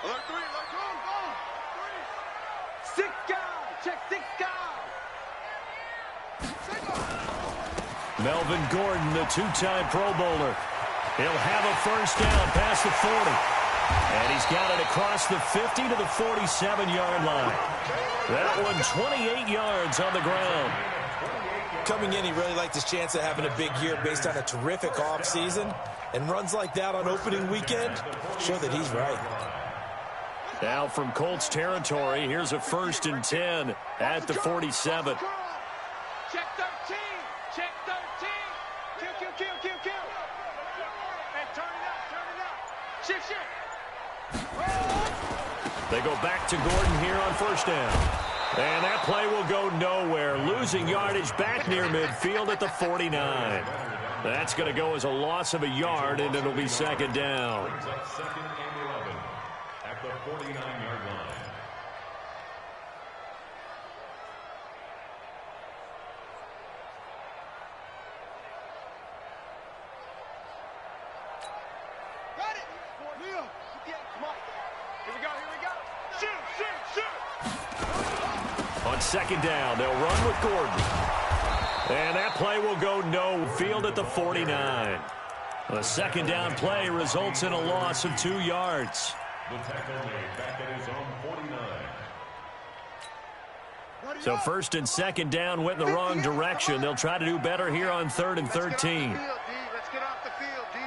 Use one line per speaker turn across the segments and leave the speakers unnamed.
Alert 3, alert 2, go! 3. 6 guys, check 6 guys.
Melvin Gordon, the two-time Pro Bowler. He'll have a first down past the 40. And he's got it across the 50 to the 47-yard line. That one 28 yards on the ground.
Coming in, he really liked his chance of having a big year based on a terrific offseason. And runs like that on opening weekend show that he's right.
Now from Colts territory, here's a 1st and 10 at the 47.
Check 13. Check 13. Kill. And turn it up. Shift.
They go back to Gordon here on first down. And that play will go nowhere. Losing yardage back near midfield at the 49. That's going to go as a loss of a yard, and it'll be 2nd down.
Second and 11 at the 49-yard line.
Got it. Leo. Come on. Here we go. Shoot.
On 2nd down, they'll run with Gordon. And that play will go no field at the 49. The 2nd down play results in a loss of 2 yards.
The tackle made back at his own 49.
So 1st and 2nd down went in the wrong direction. They'll try to do better here on 3rd and 13.
Let's get off the field, D.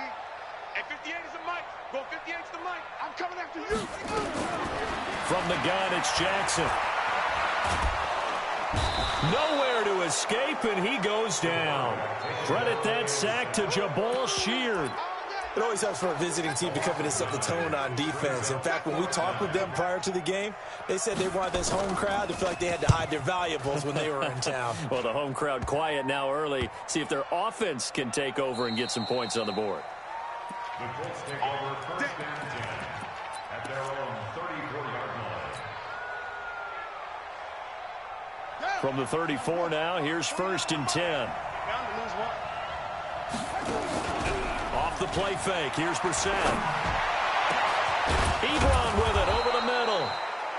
Hey, 58 is the mic. Go 58 is the mic. I'm coming after you.
From the gun, it's Jackson. Nowhere to escape, and he goes down. Credit that sack to Jabal Sheard.
It always helps for a visiting team to come in and set the tone on defense. In fact, when we talked with them prior to the game, they said they wanted this home crowd to feel like they had to hide their valuables when they were in town.
Well, the home crowd quiet now early. See if their offense can take over and get some points on the board.
The Colts take over 1st and 10 at their own 34-yard line.
From the 34 now, here's 1st and 10. Off the play fake, here's Brissett. Ebron with it over the middle.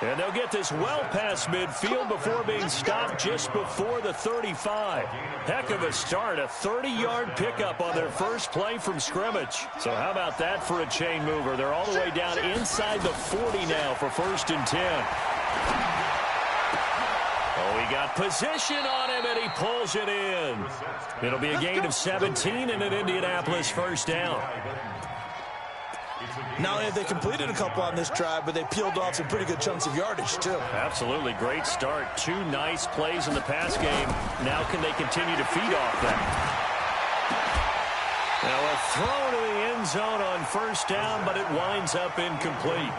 And they'll get this well past midfield before being stopped just before the 35. Heck of a start, a 30-yard pickup on their first play from scrimmage. So how about that for a chain mover? They're all the way down inside the 40 now for 1st and 10. Oh, he got position on him, and he pulls it in. It'll be a gain of 17 and an Indianapolis first down.
Not only have they completed a couple on this drive, but they peeled off some pretty good chunks of yardage, too.
Absolutely. Great start. 2 nice plays in the pass game. Now can they continue to feed off that? Now a throw to the end zone on first down, but it winds up incomplete.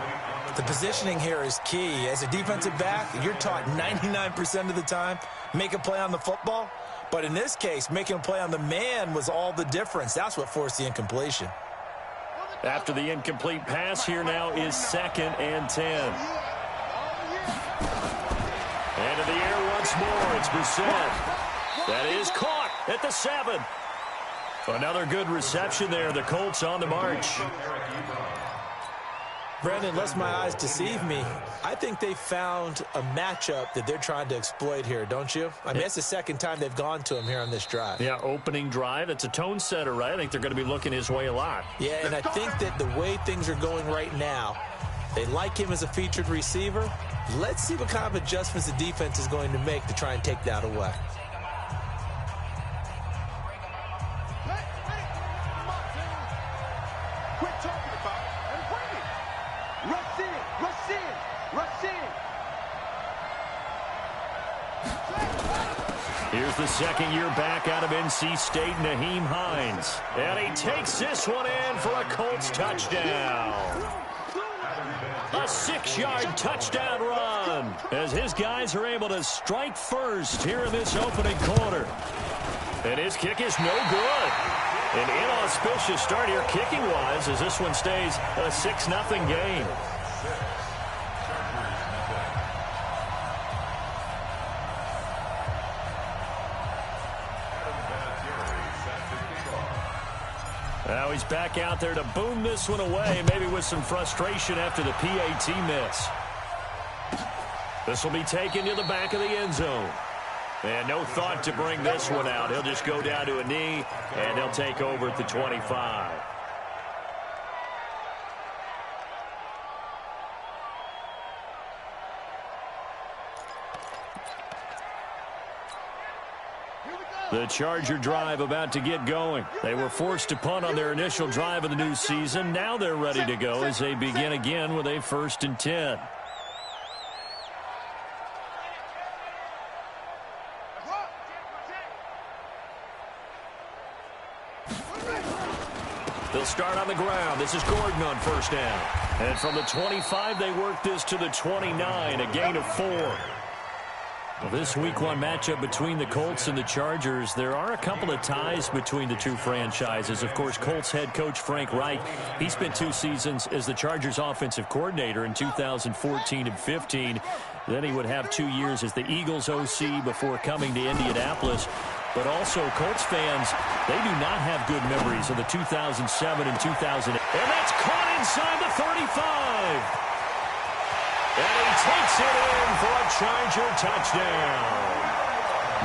The positioning here is key. As a defensive back, you're taught 99% of the time, make a play on the football. But in this case, making a play on the man was all the difference. That's what forced the incompletion.
After the incomplete pass, here now is 2nd and 10. And in the air once more, it's Brissett. That is caught at the 7. Another good reception there. The Colts on the march.
Brandon, unless my eyes deceive me, I think they found a matchup that they're trying to exploit here, don't you? I mean, it's the 2nd time they've gone to him here on this drive.
Yeah, opening drive. It's a tone setter, right? I think they're going to be looking his way a lot.
Yeah, and I think that the way things are going right now, they like him as a featured receiver. Let's see what kind of adjustments the defense is going to make to try and take that away.
Quit talking about it and bring it. Rush in.
Here's the 2nd year back out of NC State, Naheem Hines. And he takes this one in for a Colts touchdown. A 6-yard touchdown run as his guys are able to strike first here in this opening quarter. And his kick is no good. An inauspicious start here kicking-wise as this one stays a 6-0 game. Now he's back out there to boom this one away, maybe with some frustration after the PAT miss. This will be taken to the back of the end zone. And no thought to bring this one out. He'll just go down to a knee, and they'll take over at the 25. The Charger drive about to get going. They were forced to punt on their initial drive of the new season. Now they're ready to go as they begin again with a 1st and 10. They'll start on the ground. This is Gordon on 1st down. And from the 25, they work this to the 29, a gain of 4. Well, this Week 1 matchup between the Colts and the Chargers, there are a couple of ties between the two franchises. Of course, Colts head coach Frank Reich, he spent 2 seasons as the Chargers offensive coordinator in 2014 and 15. Then he would have 2 years as the Eagles OC before coming to Indianapolis. But also, Colts fans, they do not have good memories of the 2007 and 2008. And that's caught inside the 35. And he takes it in for a Charger touchdown.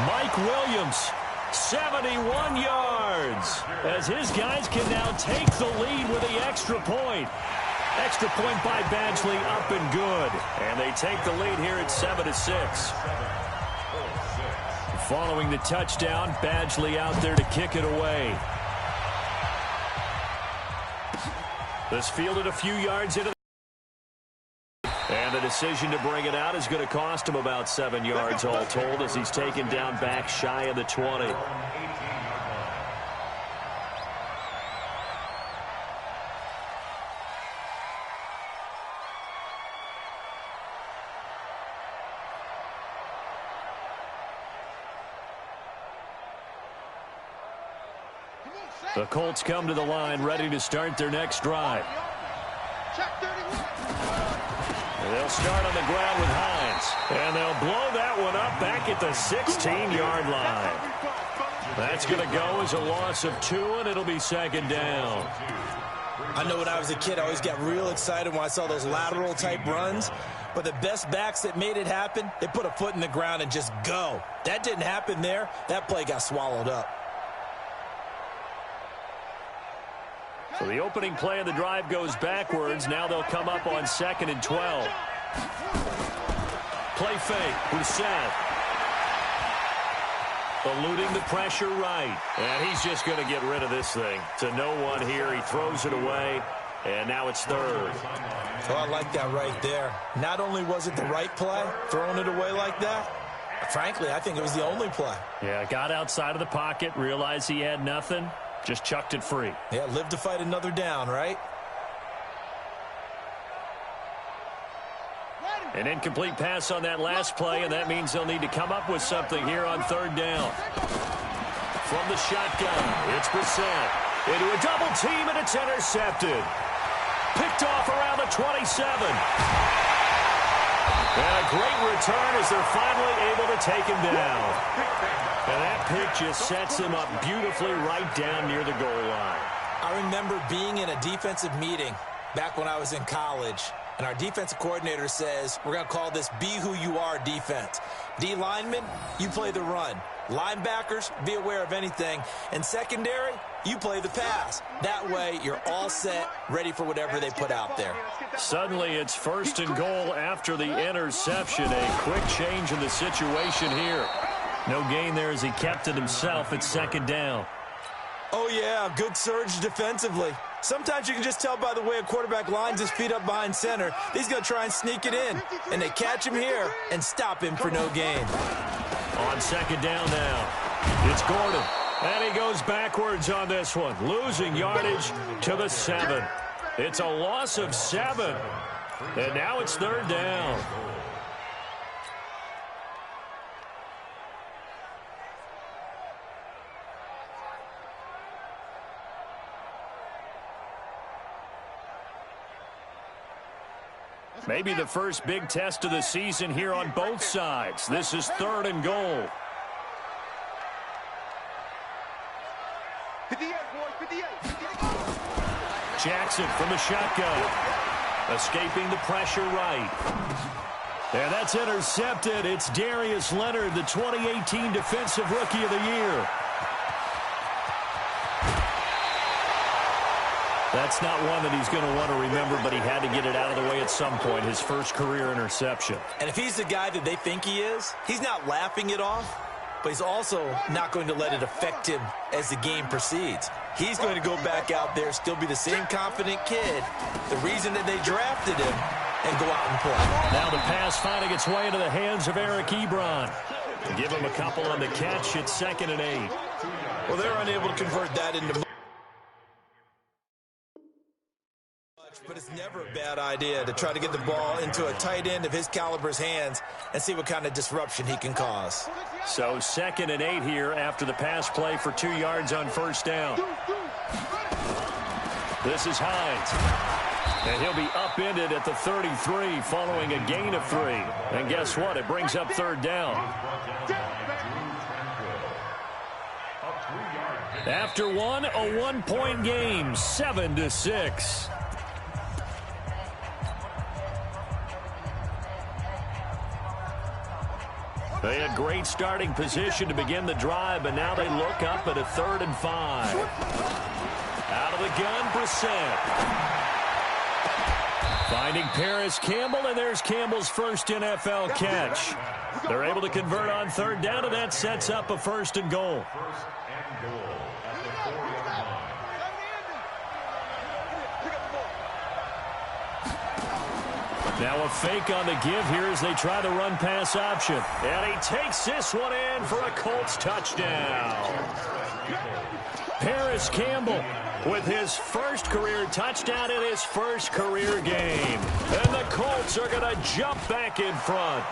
Mike Williams, 71 yards, as his guys can now take the lead with the extra point. Extra point by Badgley, up and good. And they take the lead here at 7-6. Following the touchdown, Badgley out there to kick it away. This fielded a few yards into the... And the decision to bring it out is going to cost him about 7 yards all told as he's taken down back shy of the 20. The Colts come to the line ready to start their next drive. They'll start on the ground with Hines. And they'll blow that one up back at the 16-yard line. That's going to go as a loss of 2, and it'll be 2nd down.
I know when I was a kid, I always got real excited when I saw those lateral-type runs. But the best backs that made it happen, they put a foot in the ground and just go. That didn't happen there. That play got swallowed up.
So the opening play of the drive goes backwards. Now they'll come up on 2nd and 12. Play fake. Brissett. Eluding the pressure right. And he's just going to get rid of this thing. To no one here. He throws it away. And now it's 3rd.
Oh, I like that right there. Not only was it the right play, throwing it away like that, frankly, I think it was the only play.
Yeah, got outside of the pocket, realized he had nothing. Just chucked it free.
Yeah, live to fight another down, right?
An incomplete pass on that last play, and that means they'll need to come up with something here on 3rd down. From the shotgun, it's Brissett. Into a double team, and it's intercepted. Picked off around the 27. And a great return as they're finally able to take him down. And that pick just sets him up beautifully right down near the goal line.
I remember being in a defensive meeting back when I was in college, and our defensive coordinator says, we're going to call this Be Who You Are defense. D linemen, you play the run. Linebackers, be aware of anything. And secondary, you play the pass. That way, you're all set, ready for whatever they put out there.
Suddenly, it's 1st and goal after the interception. A quick change in the situation here. No gain there as he kept it himself at 2nd down.
Oh, yeah, good surge defensively. Sometimes you can just tell by the way a quarterback lines his feet up behind center. He's going to try and sneak it in. And they catch him here and stop him for no gain.
On 2nd down now, it's Gordon. And he goes backwards on this one, losing yardage to the 7. It's a loss of 7. And now it's 3rd down. Maybe the first big test of the season here on both sides. This is 3rd and goal.
58, boys, 58.
Jackson from the shotgun. Escaping the pressure right. And that's intercepted. It's Darius Leonard, the 2018 Defensive Rookie of the Year. That's not one that he's going to want to remember, but he had to get it out of the way at some point, his first career interception.
And if he's the guy that they think he is, he's not laughing it off, but he's also not going to let it affect him as the game proceeds. He's going to go back out there, still be the same confident kid, the reason that they drafted him, and go out and play.
Now the pass finding its way into the hands of Eric Ebron. Give him a couple on the catch. It's 2nd and 8.
Well, they're unable to convert that into much, but it's never a bad idea to try to get the ball into a tight end of his caliber's hands and see what kind of disruption he can cause.
So 2nd and 8 here after the pass play for 2 yards on first down. This is Hines. And he'll be upended at the 33 following a gain of 3. And guess what? It brings up 3rd down. After one, a 1-point game, 7-6. They had great starting position to begin the drive, but now they look up at a 3rd and 5. Out of the gun, Brissett. Finding Paris Campbell, and there's Campbell's first NFL catch. They're able to convert on 3rd down, and that sets up a 1st and goal. Now a fake on the give here as they try the run-pass option. And he takes this one in for a Colts touchdown. Paris Campbell with his first career touchdown in his first career game. And the Colts are going to jump back in front.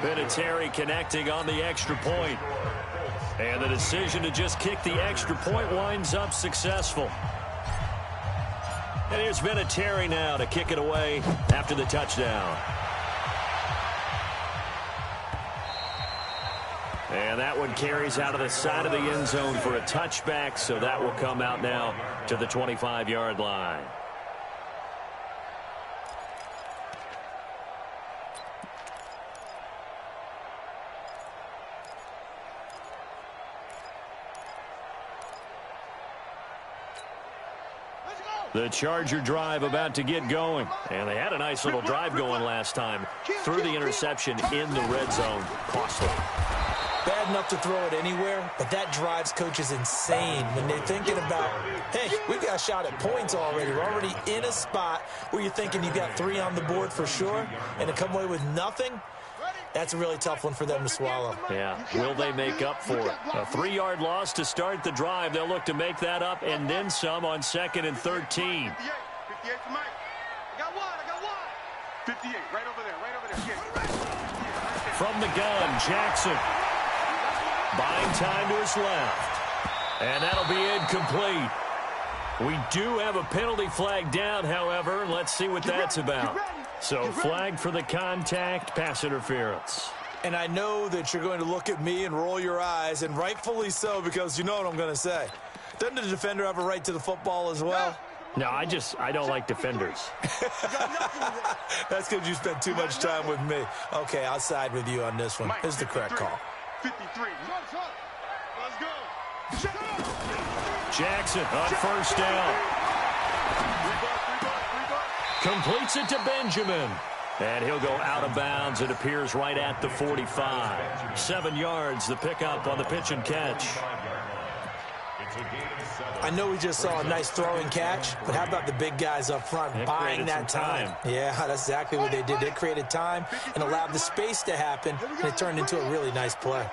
Vinatieri connecting on the extra point. And the decision to just kick the extra point winds up successful. And here's Vinatieri now to kick it away after the touchdown. And that one carries out of the side of the end zone for a touchback, so that will come out now to the 25-yard line. The Charger drive about to get going. And they had a nice little drive going last time. Threw the interception in the red zone. Costly.
Bad enough to throw it anywhere, but that drives coaches insane when they're thinking about, hey, we've got a shot at points already. We're already in a spot where you're thinking you've got 3 on the board for sure, and to come away with nothing, that's a really tough one for them to swallow.
Yeah, will they make up for it? A 3-yard loss to start the drive. They'll look to make that up and then some on 2nd and 13.
58 for Mike. I got one. 58, right over there. Yeah.
From the gun, Jackson. Buying time to his left. And that'll be incomplete. We do have a penalty flag down, however. Let's see what that's about. So flag for the contact, pass interference.
And I know that you're going to look at me and roll your eyes, and rightfully so, because you know what I'm going to say. Doesn't the defender have a right to the football as well?
No, I don't like defenders.
That's because you spent too much time with me. Okay, I'll side with you on this one. This is the correct call.
53. Let's go.
Jackson on first down. Completes it to Benjamin. And he'll go out of bounds. It appears right at the 45. 7 yards, the pickup on the pitch and catch.
I know we just saw a nice throwing catch, but how about the big guys up front buying that time? Yeah, that's exactly what they did. They created time and allowed the space to happen, and it turned into a really nice play.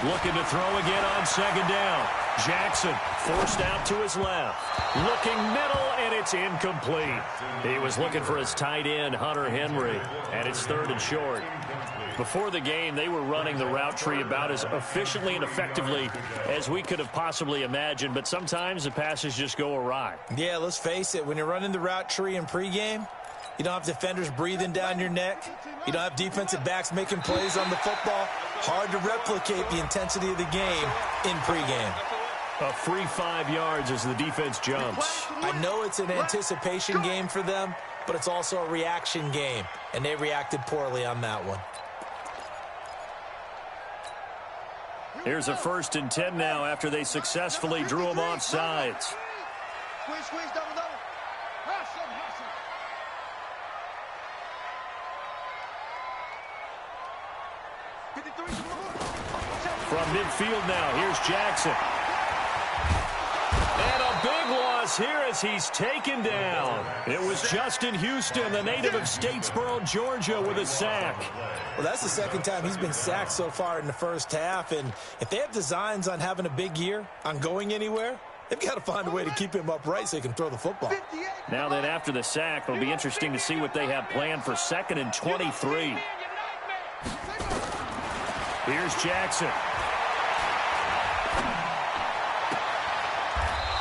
Looking to throw again on 2nd down. Jackson forced out to his left. Looking middle, and it's incomplete. He was looking for his tight end, Hunter Henry, and it's 3rd and short. Before the game, they were running the route tree about as efficiently and effectively as we could have possibly imagined, but sometimes the passes just go awry.
Yeah, let's face it. When you're running the route tree in pregame, you don't have defenders breathing down your neck. You don't have defensive backs making plays on the football. Hard to replicate the intensity of the game in pregame.
A free 5 yards as the defense jumps.
I know it's an anticipation game for them, but it's also a reaction game, and they reacted poorly on that one.
Here's a 1st and 10 now after they successfully drew him off sides.
Squeeze, double.
From midfield now, here's Jackson. And a big loss here as he's taken down. It was Justin Houston, the native of Statesboro, Georgia, with a sack.
Well, that's the 2nd time he's been sacked so far in the first half, and if they have designs on having a big year, on going anywhere, they've got to find a way to keep him upright so he can throw the football.
Now that after the sack, it'll be interesting to see what they have planned for 2nd and 23. Here's Jackson.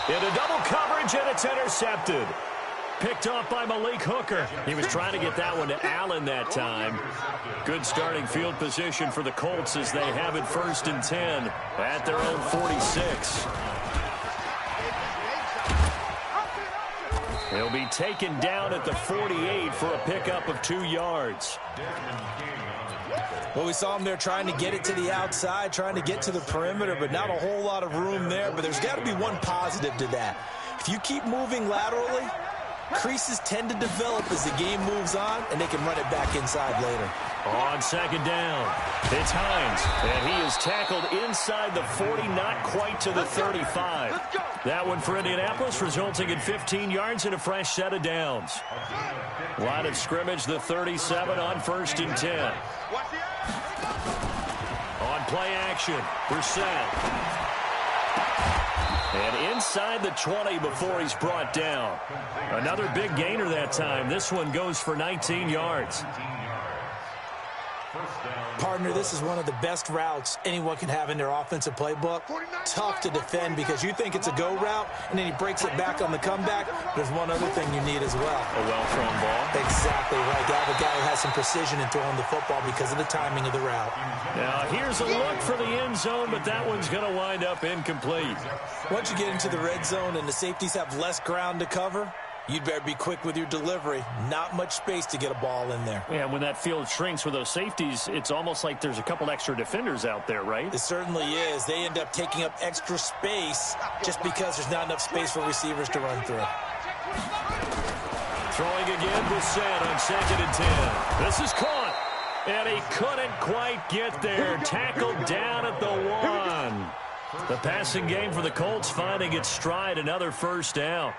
Into double coverage, and it's intercepted. Picked off by Malik Hooker. He was trying to get that one to Allen that time. Good starting field position for the Colts as they have it 1st and 10 at their own 46. He'll be taken down at the 48 for a pickup of 2 yards.
Well, we saw him there trying to get it to the outside, trying to get to the perimeter, but not a whole lot of room there. But there's got to be one positive to that. If you keep moving laterally, creases tend to develop as the game moves on, and they can run it back inside later.
On 2nd down, it's Hines, and he is tackled inside the 40, not quite to the 35. That one for Indianapolis, resulting in 15 yards and a fresh set of downs. Line of scrimmage, the 37 on 1st and 10. On play action, Brissett. And inside the 20 before he's brought down. Another big gainer that time. This one goes for 19 yards.
Partner, this is one of the best routes anyone can have in their offensive playbook. Tough to defend because you think it's a go route, and then he breaks it back on the comeback. There's one other thing you need as well.
A well-thrown ball.
Exactly right. You have a guy who has some precision in throwing the football because of the timing of the route.
Now, here's a look for the end zone, but that one's going to wind up incomplete.
Once you get into the red zone and the safeties have less ground to cover, you'd better be quick with your delivery. Not much space to get a ball in there.
Yeah, when that field shrinks with those safeties, it's almost like there's a couple extra defenders out there, right?
It certainly is. They end up taking up extra space just because there's not enough space for receivers to run through.
Throwing again, Brissett on 2nd and 10. This is caught, and he couldn't quite get there. Tackled down at the 1. The passing game for the Colts finding its stride, another 1st down.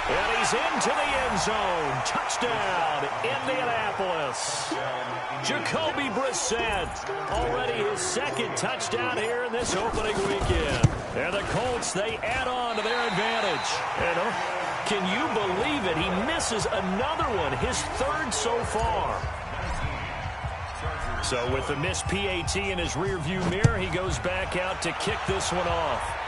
And he's into the end zone. Touchdown, Indianapolis. Jacoby Brissett, already his 2nd touchdown here in this opening weekend. And the Colts, they add on to their advantage. And can you believe it? He misses another one, his 3rd so far. So with the missed PAT in his rearview mirror, he goes back out to kick this one off.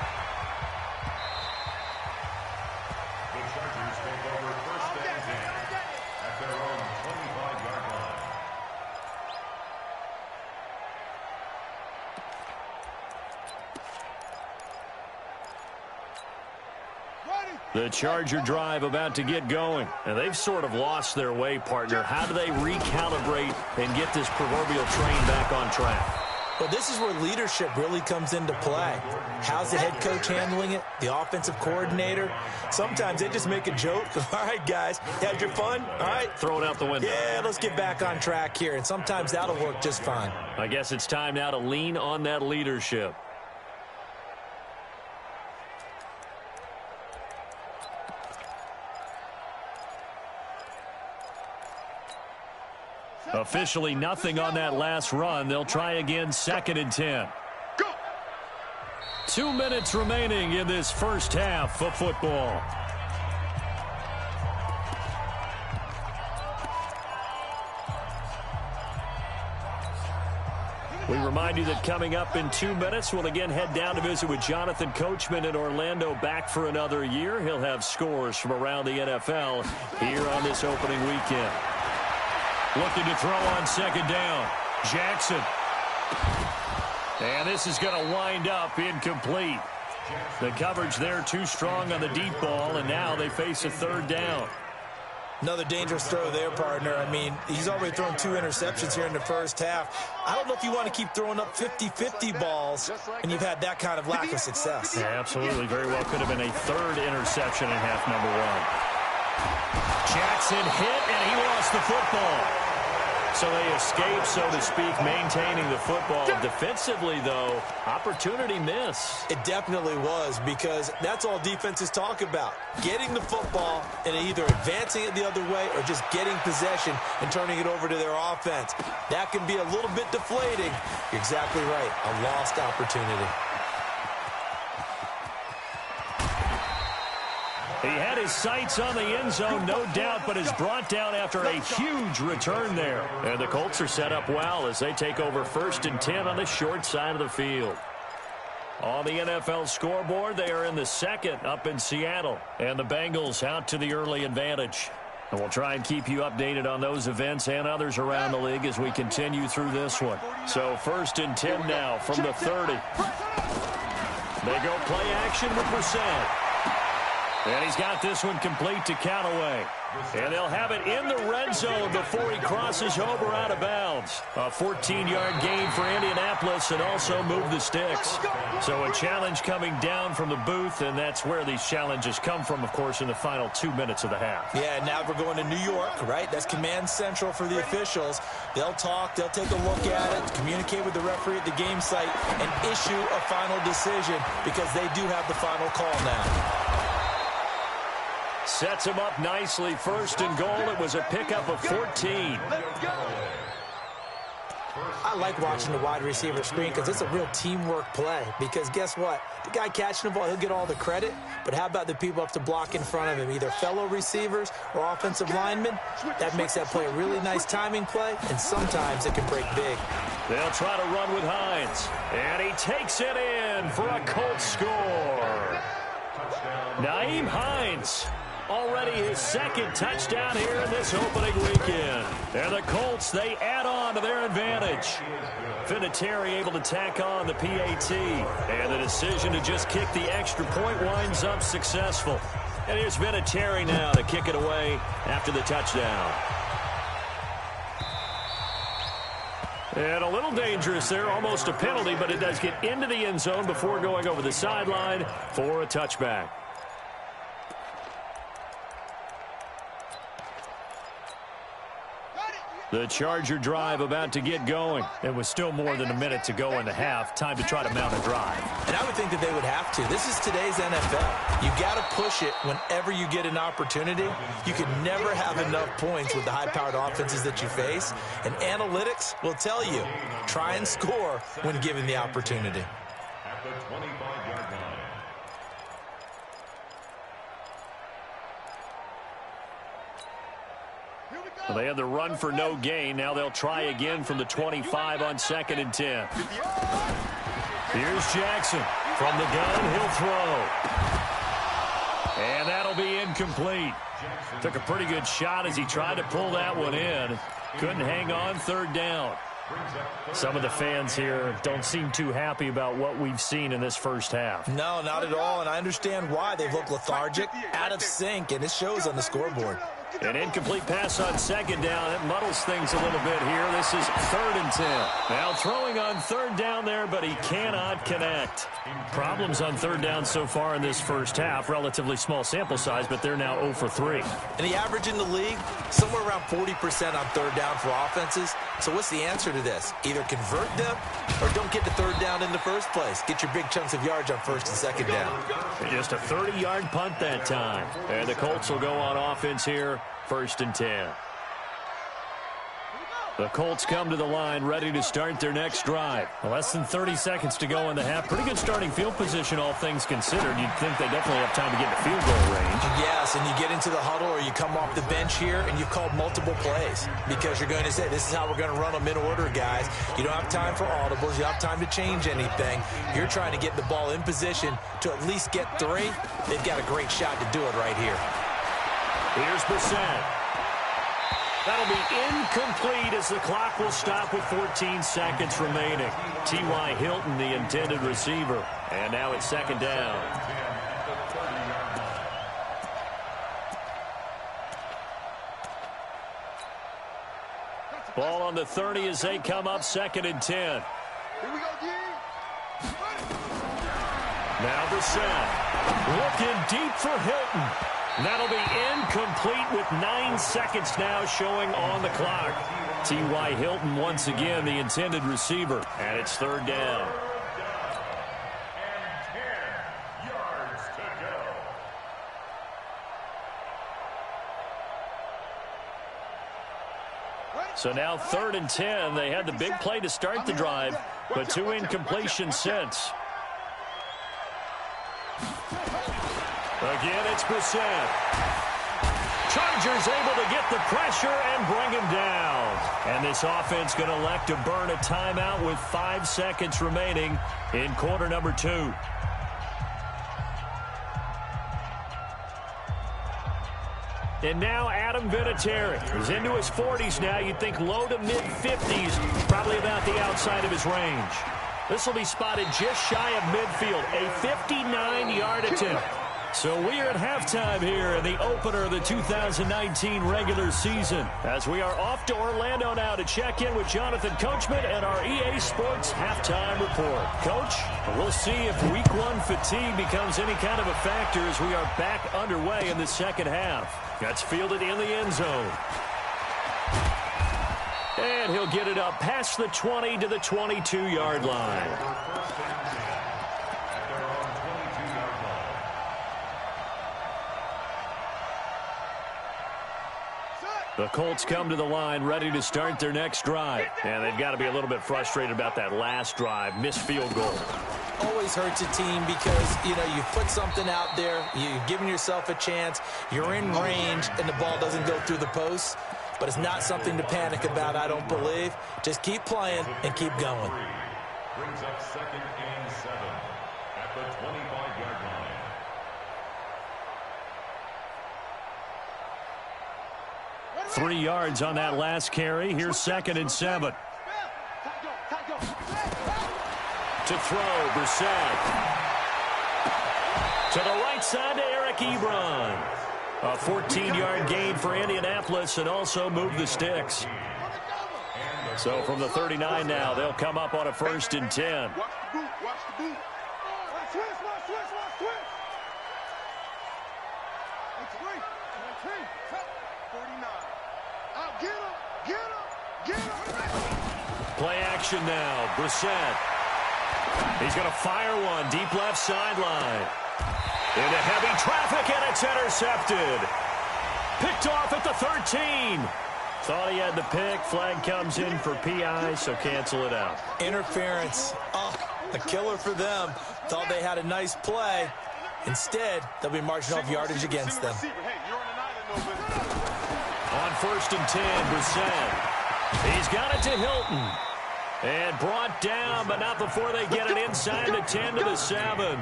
The Charger drive about to get going. And they've sort of lost their way, partner. How do they recalibrate and get this proverbial train back on track?
Well, this is where leadership really comes into play. How's the head coach handling it? The offensive coordinator? Sometimes they just make a joke. All right, guys, had your fun? All right.
Throw it out the window.
Yeah, let's get back on track here. And sometimes that'll work just fine.
I guess it's time now to lean on that leadership. Officially nothing on that last run. They'll try again 2nd and 10.
Go.
2 minutes remaining in this first half of football. We remind you that coming up in 2 minutes, we'll again head down to visit with Jonathan Coachman in Orlando, back for another year. He'll have scores from around the NFL here on this opening weekend. Looking to throw on second down. Jackson. And this is going to wind up incomplete. The coverage there too strong on the deep ball, and now they face a third down.
Another dangerous throw there, partner. I mean, he's already thrown 2 interceptions here in the first half. I don't know if you want to keep throwing up 50-50 balls when you've had that kind of lack of success.
Yeah, absolutely. Very well could have been a third interception in half number 1. Jackson hit, and he lost the football. So they escape, so to speak, maintaining the football. Defensively, though, opportunity miss.
It definitely was, because that's all defenses talk about. Getting the football and either advancing it the other way or just getting possession and turning it over to their offense. That can be a little bit deflating. You're exactly right. A lost opportunity.
He had his sights on the end zone, no doubt, but is brought down after a huge return there. And the Colts are set up well as they take over 1st and 10 on the short side of the field. On the NFL scoreboard, they are in the second up in Seattle. And the Bengals out to the early advantage. And we'll try and keep you updated on those events and others around the league as we continue through this one. So 1st and 10 now from the 30. They go play action with Brissett. And he's got this one complete to Callaway. And they'll have it in the red zone before he crosses over out of bounds. A 14-yard gain for Indianapolis and also move the sticks. So a challenge coming down from the booth, and that's where these challenges come from, of course, in the final 2 minutes of the half.
Yeah, now we're going to New York, right? That's command central for the officials. They'll talk, they'll take a look at it, communicate with the referee at the game site, and issue a final decision because they do have the final call now.
Sets him up nicely. 1st and goal. It was a pickup of 14.
I like watching the wide receiver screen because it's a real teamwork play. Because guess what? The guy catching the ball, he'll get all the credit. But how about the people up to block in front of him, either fellow receivers or offensive linemen? That makes that play a really nice timing play, and sometimes it can break big.
They'll try to run with Hines. And he takes it in for a Colts score. Nyheim Hines. Already his 2nd touchdown here in this opening weekend. And the Colts, they add on to their advantage. Vinatieri able to tack on the PAT. And the decision to just kick the extra point winds up successful. And here's Vinatieri now to kick it away after the touchdown. And a little dangerous there, almost a penalty, but it does get into the end zone before going over the sideline for a touchback. The Charger drive about to get going. It was still more than a minute to go in the half. Time to try to mount a drive.
And I would think that they would have to. This is today's NFL. You got to push it whenever you get an opportunity. You can never have enough points with the high-powered offenses that you face. And analytics will tell you, try and score when given the opportunity.
At the 25-yard line.
Well, they had the run for no gain. Now they'll try again from the 25 on 2nd and 10. Here's Jackson. From the gun, he'll throw. And that'll be incomplete. Took a pretty good shot as he tried to pull that one in. Couldn't hang on. 3rd down. Some of the fans here don't seem too happy about what we've seen in this first half.
No, not at all, and I understand why. They've looked lethargic, out of sync, and it shows on the scoreboard.
An incomplete pass on 2nd down. It muddles things a little bit here. This is 3rd and 10. Now throwing on 3rd down there, but he cannot connect. Problems on 3rd down so far in this first half. Relatively small sample size, but they're now 0 for 3.
And the average in the league, somewhere around 40% on 3rd down for offenses. So what's the answer to this? Either convert them or don't get to 3rd down in the first place. Get your big chunks of yards on 1st and 2nd down.
Just a 30-yard punt that time. And the Colts will go on offense here, 1st and 10. The Colts come to the line ready to start their next drive. Less than 30 seconds to go in the half. Pretty good starting field position, all things considered. You'd think they definitely have time to get to field goal range.
Yes, and you get into the huddle or you come off the bench here and you've called multiple plays because you're going to say, this is how we're going to run them in order, guys. You don't have time for audibles. You don't have time to change anything. You're trying to get the ball in position to at least get 3. They've got a great shot to do it right here.
Here's Brissett. That'll be incomplete as the clock will stop with 14 seconds remaining. T.Y. Hilton, the intended receiver. And now it's second down. Ball on the 30 as they come up second and 10.
Here we go, D.
Now Brissett looking deep for Hilton. That'll be incomplete with 9 seconds now showing on the clock. T.Y. Hilton once again the intended receiver. And it's third down.
And 10 yards to go.
So now third and 10. They had the big play to start the drive, but 2 incompletions since. Again, it's Brissett. Chargers able to get the pressure and bring him down. And this offense going to elect to burn a timeout with 5 seconds remaining in quarter number 2. And now Adam Vinatieri is into his 40s now. You'd think low to mid-50s, probably about the outside of his range. This will be spotted just shy of midfield, a 59-yard attempt. So we are at halftime here in the opener of the 2019 regular season, as we are off to Orlando now to check in with Jonathan Coachman and our EA Sports halftime report. Coach, we'll see if week 1 fatigue becomes any kind of a factor as we are back underway in the second half. That's fielded in the end zone. And he'll get it up past the 20 to the 22-yard line. The Colts come to the line ready to start their next drive. And they've got to be a little bit frustrated about that last drive, missed field goal.
Always hurts a team because, you put something out there, you've given yourself a chance, you're in range, and the ball doesn't go through the post. But it's not something to panic about, I don't believe. Just keep playing and keep going.
Brings up second and 7 at the 25-yard line.
3 yards on that last carry. Here's second and 7. To throw, Brissett. To the right side to Eric Ebron. A 14-yard gain for Indianapolis and also move the sticks. So from the 39 now, they'll come up on a first and 10.
Watch the boot. Watch the boot. Switch. It's 49. Out, get him.
Play action now. Brissett. He's going to fire one deep left sideline. Into heavy traffic, and it's intercepted. Picked off at the 13. Thought he had the pick. Flag comes in for PI, so cancel it out.
Interference. Oh, a killer for them. Thought they had a nice play. Instead, they'll be marching off yardage against them.
On first and 10, Brissett. He's got it to Hilton. And brought down, but not before they get it inside the 10 to the 7.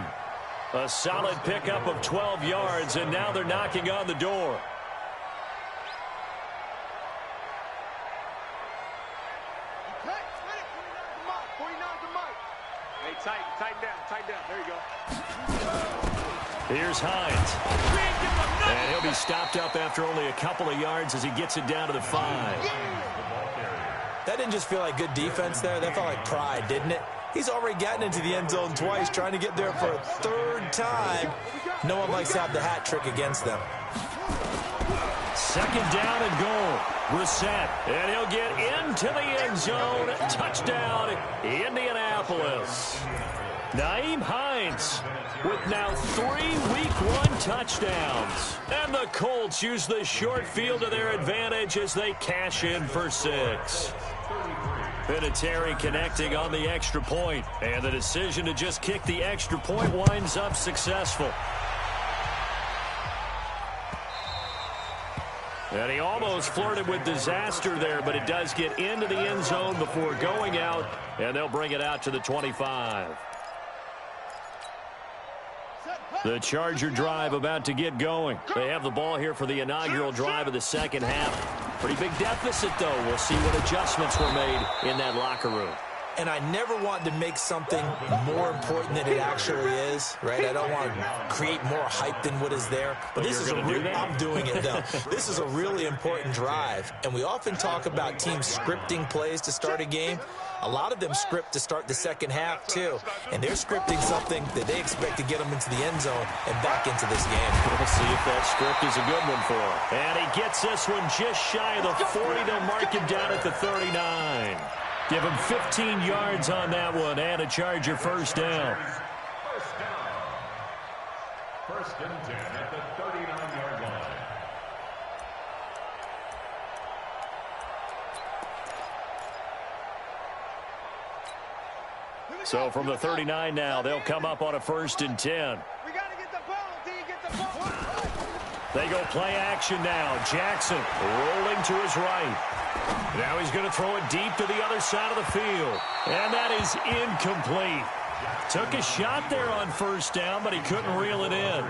A solid pickup of 12 yards, and now they're knocking on the door.
Hey, tighten down. There you go.
Here's Hines. And he'll be stopped up after only a couple of yards as he gets it down to the 5.
That didn't just feel like good defense there. That felt like pride, didn't it? He's already gotten into the end zone twice, trying to get there for a third time. No one likes to have the hat trick against them.
Second down and goal. Brissett, and he'll get into the end zone. Touchdown, Indianapolis. Nyheim Hines with now 3 Week 1 touchdowns. And the Colts use the short field to their advantage as they cash in for 6. Vinatieri connecting on the extra point, and the decision to just kick the extra point winds up successful. And he almost flirted with disaster there, but it does get into the end zone before going out, and they'll bring it out to the 25. The Charger drive about to get going. They have the ball here for the inaugural drive of the second half. Pretty big deficit, though. We'll see what adjustments were made in that locker room.
And I never want to make something more important than it actually is, right? I don't want to create more hype than what is there. But this is I'm doing it, though. This is a really important drive. And we often talk about teams scripting plays to start a game. A lot of them script to start the second half, too. And they're scripting something that they expect to get them into the end zone and back into this game.
We'll see if that script is a good one for him. And he gets this one just shy of the 40. They'll mark him down at the 39. Give him 15 yards on that one and a Charger first down.
First and 10 at the 39-yard line.
So from the 39 now, they'll come up on a first and 10.
We got to get the ball, D. Get the ball.
They go play action now. Jackson rolling to his right. Now he's going to throw it deep to the other side of the field. And that is incomplete. Took a shot there on first down, but he couldn't reel it in.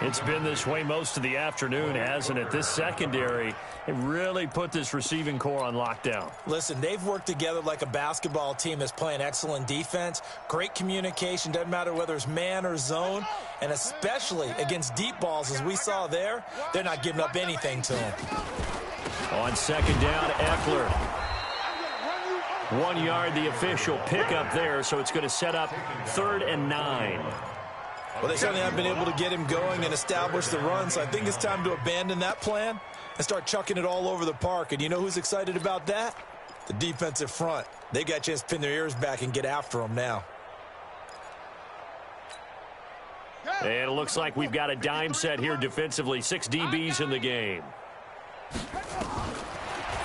It's been this way most of the afternoon, hasn't it? This secondary, it really put this receiving core on lockdown.
Listen, they've worked together like a basketball team that's playing excellent defense. Great communication, doesn't matter whether it's man or zone. And especially against deep balls, as we saw there, they're not giving up anything to them.
On second down, Eckler. 1 yard, the official pickup there, so it's going to set up 3rd and 9.
Well, they certainly haven't been able to get him going and establish the run, so I think it's time to abandon that plan and start chucking it all over the park. And you know who's excited about that? The defensive front. They got a chance to pin their ears back and get after him now.
And it looks like we've got a dime set here defensively. 6 DBs in the game.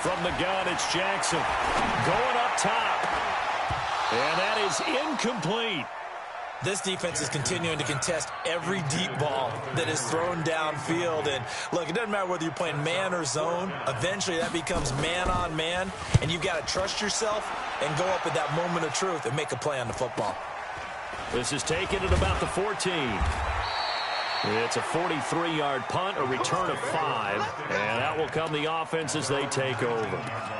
From the gun, it's Jackson going up top. And that is incomplete.
This defense is continuing to contest every deep ball that is thrown downfield. And, look, it doesn't matter whether you're playing man or zone. Eventually, that becomes man-on-man, and you've got to trust yourself and go up at that moment of truth and make a play on the football.
This is taken at about the 14. It's a 43-yard punt, a return of 5, and that will come the offense as they take over.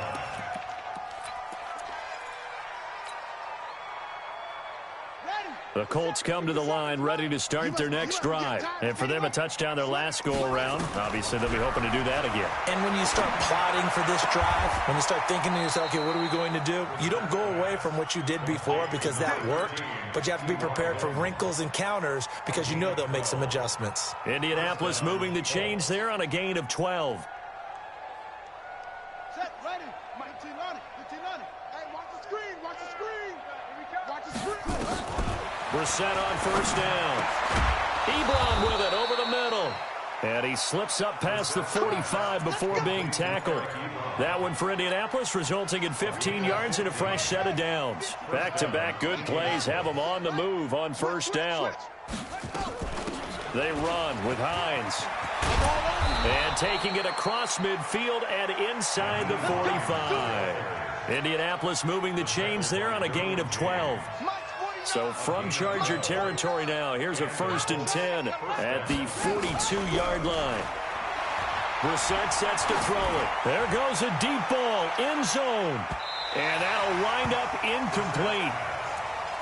The Colts come to the line ready to start their next drive. And for them, a touchdown their last go-around. Obviously, they'll be hoping to do that again.
And when you start plotting for this drive, when you start thinking to yourself, okay, what are we going to do? You don't go away from what you did before because that worked, but you have to be prepared for wrinkles and counters because you know they'll make some adjustments.
Indianapolis moving the chains there on a gain of 12.
Set, ready. 19 on it. 15 on it. Hey, watch the screen. Watch the screen. Watch the screen.
Brissett on first down. Ebron with it over the middle. And he slips up past the 45 before being tackled. That one for Indianapolis, resulting in 15 yards and a fresh set of downs. Back-to-back good plays have them on the move on first down. They run with Hines. And taking it across midfield and inside the 45. Indianapolis moving the chains there on a gain of 12. So from Charger territory now, here's a 1st and 10 at the 42-yard line. Brissett sets to throw it. There goes a deep ball, end zone. And that'll wind up incomplete.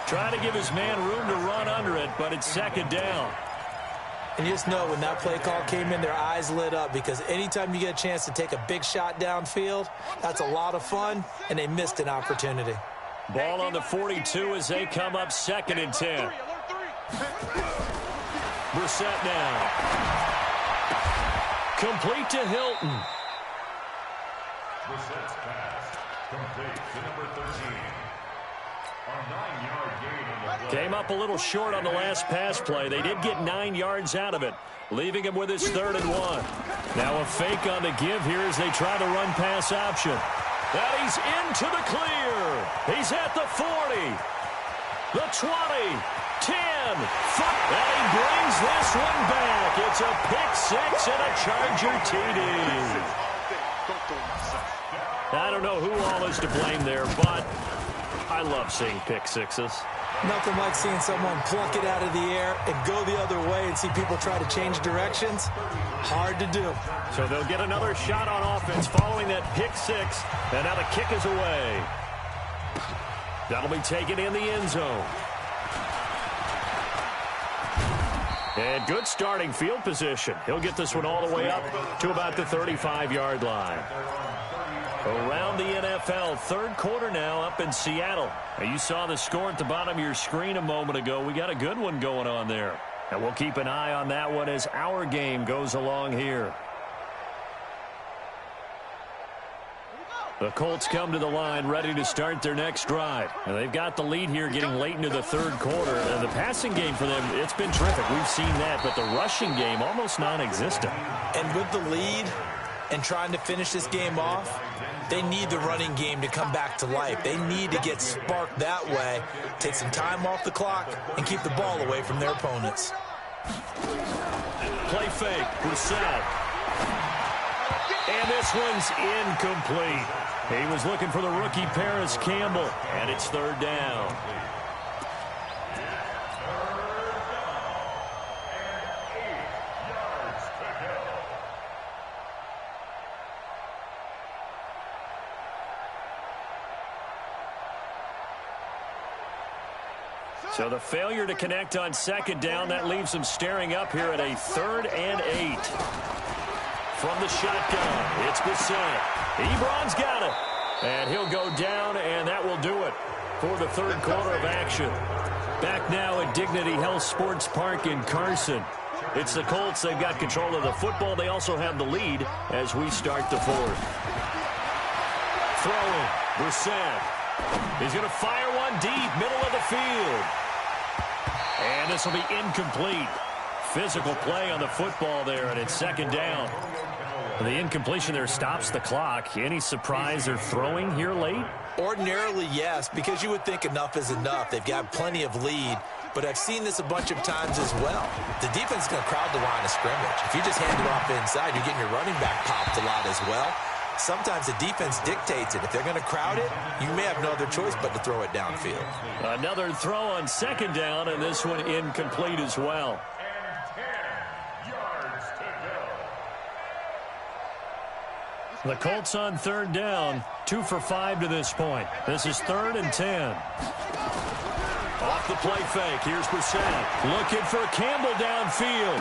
Trying to give his man room to run under it, but it's 2nd down.
And you just know when that play call came in, their eyes lit up because anytime you get a chance to take a big shot downfield, that's a lot of fun, and they missed an opportunity.
Ball on the 42 as they come up 2nd and 10. Brissett now. Complete to Hilton.
Brissett's pass complete to number 13. A 9-yard gain on the play.
Came up a little short on the last pass play. They did get 9 yards out of it, leaving him with his 3rd and 1. Now a fake on the give here as they try the run pass option. And he's into the clear. He's at the 40, the 20, 10, 5. And he brings this one back. It's a pick 6 and a Charger TD. I don't know who all is to blame there, but I love seeing pick 6s.
Nothing like seeing someone pluck it out of the air and go the other way and see people try to change directions. Hard to do.
So they'll get another shot on offense following that pick six. And now the kick is away. That'll be taken in the end zone. And good starting field position. He'll get this one all the way up to about the 35-yard line. Around the NFL, third quarter now up in Seattle. Now, you saw the score at the bottom of your screen a moment ago. We got a good one going on there. And we'll keep an eye on that one as our game goes along here. The Colts come to the line ready to start their next drive. And they've got the lead here getting late into the third quarter. And the passing game for them, it's been terrific. We've seen that, but the rushing game almost non-existent.
And with the lead and trying to finish this game off, they need the running game to come back to life. They need to get sparked that way, take some time off the clock, and keep the ball away from their opponents.
Play fake, Brissett. And this one's incomplete. He was looking for the rookie Paris Campbell, and it's third down. So the failure to connect on second down, that leaves them staring up here at a 3rd and 8. From the shotgun, it's Brissett. Ebron's got it. And he'll go down, and that will do it for the third quarter of action. Back now at Dignity Health Sports Park in Carson. It's the Colts. They've got control of the football. They also have the lead as we start the fourth. Throwing, Brissett. He's going to fire one deep, middle of the field. And this will be incomplete. Physical play on the football there, and it's second down. The incompletion there stops the clock. Any surprise they're throwing here late?
Ordinarily, yes, because you would think enough is enough. They've got plenty of lead, but I've seen this a bunch of times as well. The defense is going to crowd the line of scrimmage. If you just hand it off inside, you're getting your running back popped a lot as well. Sometimes the defense dictates it. If they're going to crowd it, you may have no other choice but to throw it downfield.
Another throw on second down, and this one incomplete as well. The Colts on third down, 2 for 5 to this point. This is 3rd and 10. Off the play fake, here's Brissett. Looking for Campbell downfield.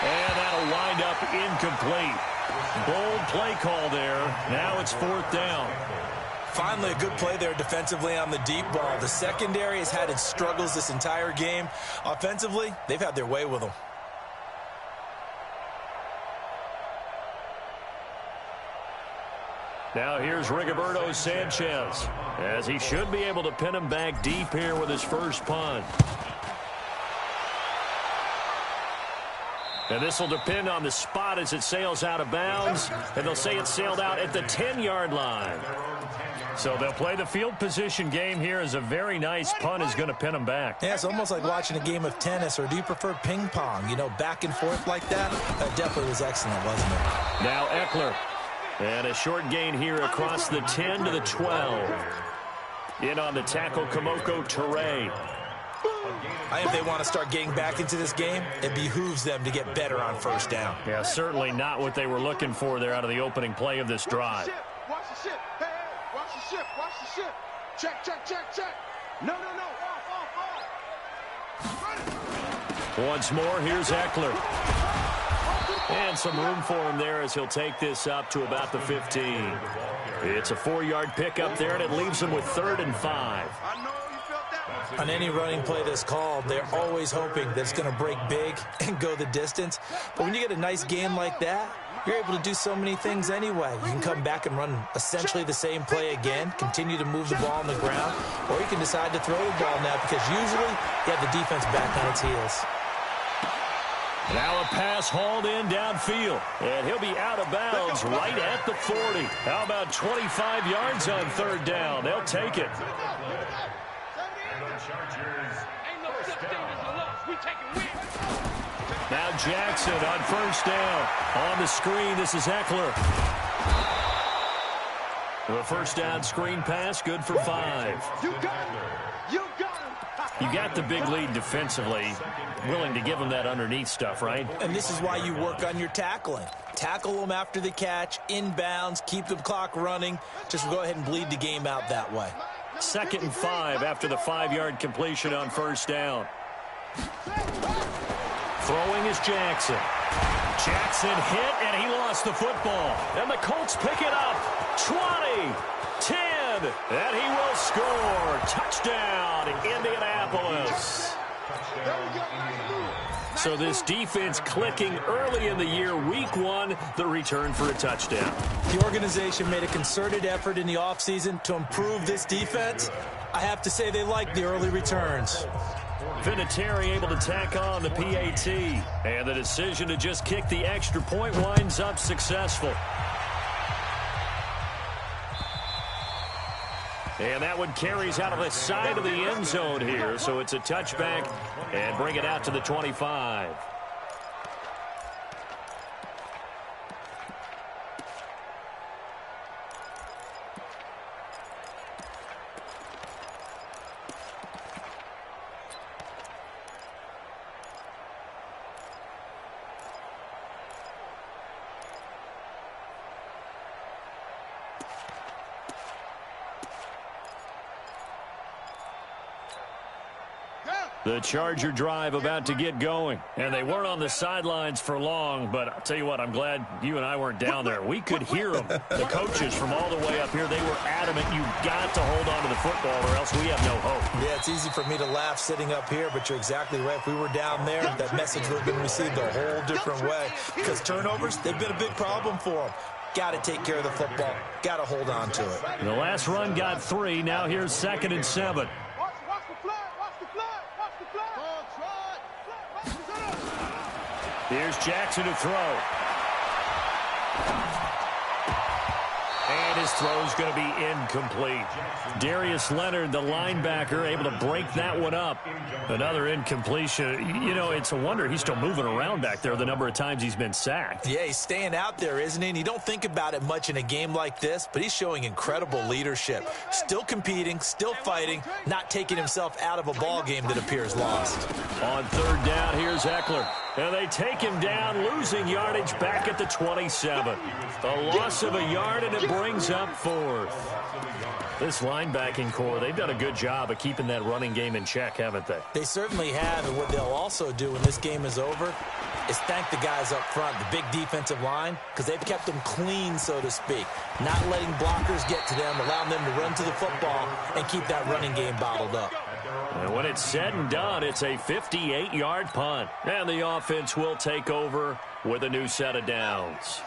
And that'll wind up incomplete. Bold play call there. Now it's 4th down.
Finally, a good play there defensively on the deep ball. The secondary has had its struggles this entire game. Offensively, they've had their way with them.
Now here's Rigoberto Sanchez, as he should be able to pin him back deep here with his first punt. And this will depend on the spot as it sails out of bounds, and they'll say it sailed out at the 10-yard line. So they'll play the field position game here as a very nice punt is going to pin them back.
Yeah, it's almost like watching a game of tennis, or do you prefer ping pong? You know, back and forth like that? That definitely was excellent, wasn't it?
Now Eckler. And a short gain here across the 10 to the 12. In on the tackle, Kamoko Toure.
I think if they want to start getting back into this game, it behooves them to get better on first down.
Yeah, certainly not what they were looking for there out of the opening play of this drive.
Watch the ship. Hey, hey, watch the ship. Watch the ship. Check, check, check, check. No, no, no. Off.
Once more, here's Eckler. And some room for him there as he'll take this up to about the 15. It's a 4-yard pickup there, and it leaves him with 3rd and 5.
I know you felt that one.
On any running play that's called, they're always hoping that it's going to break big and go the distance. But when you get a nice gain like that, you're able to do so many things anyway. You can come back and run essentially the same play again, continue to move the ball on the ground, or you can decide to throw the ball now because usually you have the defense back on its heels.
Now a pass hauled in downfield, and he'll be out of bounds right at the 40. How about 25 yards on 3rd down? They'll take it. Now Jackson on 1st down. On the screen, this is Eckler. The 1st down screen pass, good for 5.
You got him. You got him.
You got the big lead defensively, willing to give them that underneath stuff, right?
And this is why you work on your tackling. Tackle them after the catch, inbounds, keep the clock running. Just go ahead and bleed the game out that way.
2nd and 5 after the 5-yard completion on 1st down. Throwing is Jackson. Jackson hit, and he lost the football. And the Colts pick it up. 20, 10, and he will score. Touchdown, Indianapolis. So this defense clicking early in the year. Week 1, the return for a touchdown.
The organization made a concerted effort in the offseason to improve this defense. I have to say they like the early returns.
Vinatieri able to tack on the PAT. And the decision to just kick the extra point winds up successful. And that one carries out of the side of the end zone here. So it's a touchback and bring it out to the 25. The Charger drive about to get going. And they weren't on the sidelines for long, but I'll tell you what, I'm glad you and I weren't down there. We could hear them. The coaches from all the way up here, they were adamant. You've got to hold on to the football or else we have no hope.
Yeah, it's easy for me to laugh sitting up here, but you're exactly right. If we were down there, that message would have been received a whole different way. Because turnovers, they've been a big problem for them. Got to take care of the football. Got to hold on to it.
The last run got 3. Now here's 2nd and 7. Here's Jackson to throw. And his throw's going to be incomplete. Darius Leonard, the linebacker, able to break that one up. Another incompletion. You know, it's a wonder he's still moving around back there the number of times he's been sacked.
Yeah, he's staying out there, isn't he? And you don't think about it much in a game like this, but he's showing incredible leadership. Still competing, still fighting, not taking himself out of a ball game that appears lost.
On 3rd down, here's Eckler. And they take him down, losing yardage back at the 27. A loss of a yard, and it brings up 4th. This linebacking core, they've done a good job of keeping that running game in check, haven't they?
They certainly have, and what they'll also do when this game is over is thank the guys up front, the big defensive line, because they've kept them clean, so to speak. Not letting blockers get to them, allowing them to run to the football and keep that running game bottled up.
And when it's said and done, it's a 58-yard punt. And the offense will take over with a new set of downs.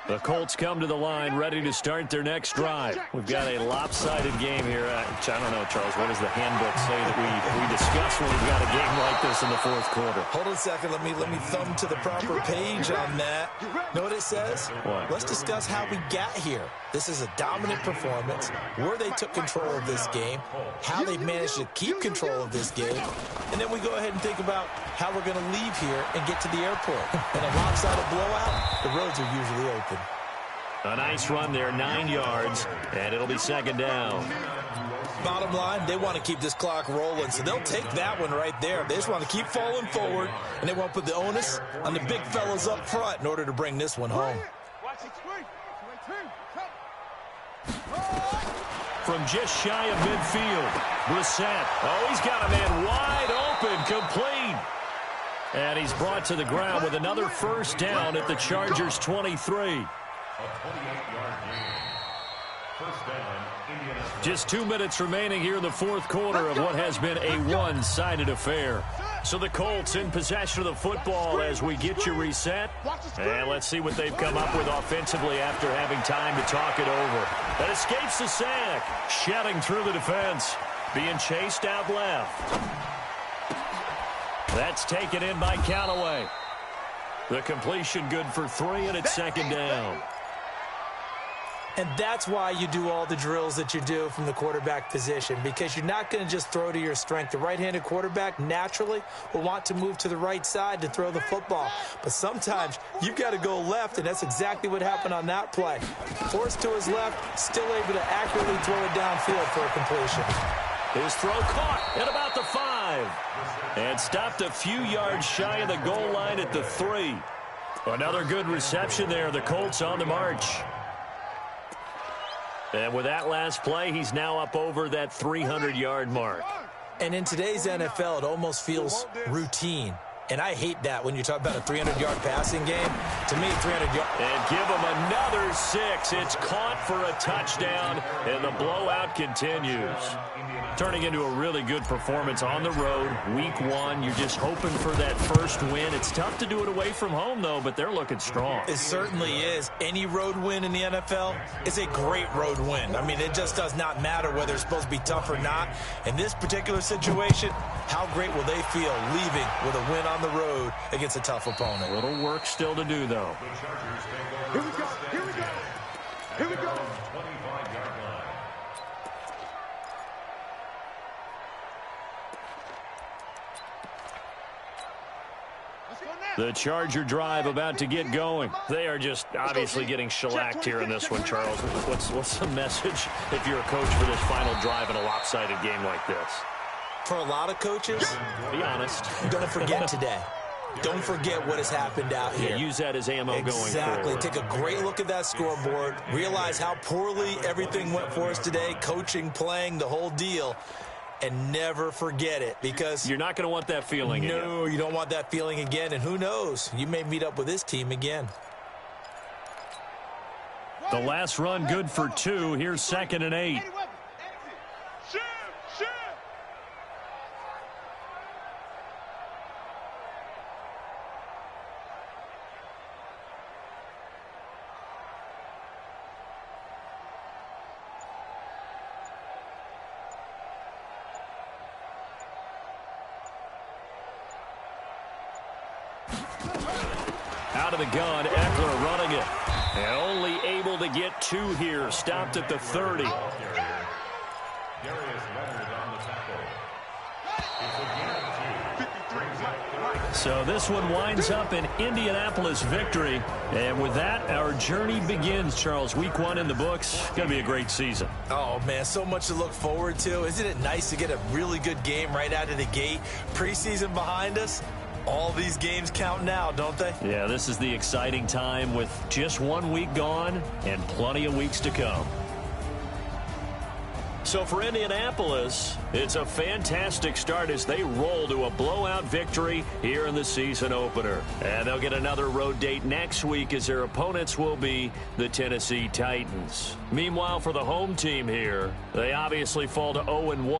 The Colts come to the line ready to start their next drive. We've got a lopsided game here. I don't know, Charles, what does the handbook say that we discuss when we've got a game like this in the 4th quarter?
Hold on a second. Let me thumb to the proper page on that. Know what it says?
What?
Let's discuss how we got here. This is a dominant performance, where they took control of this game, how they managed to keep control of this game, and then we go ahead and think about how we're going to leave here and get to the airport. In a lopsided blowout, the roads are usually open.
A nice run there, 9 yards, and it'll be 2nd down.
Bottom line, they want to keep this clock rolling, so they'll take that one right there. They just want to keep falling forward, and they want to put the onus on the big fellas up front in order to bring this one home.
From just shy of midfield, Brissett. Oh, he's got a man wide open, complete. And he's brought to the ground with another 1st down at the Chargers' 23. Just 2 minutes remaining here in the 4th quarter of what has been a one-sided affair. So the Colts in possession of the football as we get you reset. And let's see what they've come up with offensively after having time to talk it over. That escapes the sack. Shedding through the defense. Being chased out left. That's taken in by Callaway. The completion good for 3, and it's 2nd down.
And that's why you do all the drills that you do from the quarterback position, because you're not going to just throw to your strength. The right-handed quarterback naturally will want to move to the right side to throw the football. But sometimes you've got to go left, and that's exactly what happened on that play. Forced to his left, still able to accurately throw it downfield for a completion.
His throw caught at about the 5. And stopped a few yards shy of the goal line at the 3. Another good reception there. The Colts on the march. And with that last play, he's now up over that 300-yard mark.
And in today's NFL, it almost feels routine. And I hate that when you talk about a 300-yard passing game. To me, 300 yards.
And give him another 6. It's caught for a touchdown, and the blowout continues. Turning into a really good performance on the road. Week 1, you're just hoping for that first win. It's tough to do it away from home, though, but they're looking strong.
It certainly is. Any road win in the NFL is a great road win. I mean, it just does not matter whether it's supposed to be tough or not. In this particular situation, how great will they feel leaving with a win on the road against a tough opponent?
A little work still to do, though.
Here we go. Here we go. Here we go.
25-yard line.
The Charger drive about to get going. They are just obviously getting shellacked here in this one, Charles. What's the message if you're a coach for this final drive in a lopsided game like this?
For a lot of coaches,
be honest.
Don't forget today. Don't forget what has happened out here.
Yeah, use that as ammo going forward.
Exactly. Take a great look at that scoreboard. Realize how poorly everything went for us today. Coaching, playing, the whole deal. And never forget it, because
you're not going to want that feeling again.
No, you don't want that feeling again. And who knows? You may meet up with this team again.
The last run good for 2. Here's 2nd and 8. Out of the gun, Eckler running it. And only able to get 2 here. Stopped at the 30. So this one winds up an Indianapolis victory. And with that, our journey begins, Charles. Week 1 in the books. Going to be a great season.
Oh, man, so much to look forward to. Isn't it nice to get a really good game right out of the gate? Preseason behind us. All these games count now, don't they?
Yeah, this is the exciting time with just 1 week gone and plenty of weeks to come. So for Indianapolis, it's a fantastic start as they roll to a blowout victory here in the season opener. And they'll get another road date next week as their opponents will be the Tennessee Titans. Meanwhile, for the home team here, they obviously fall to 0-1.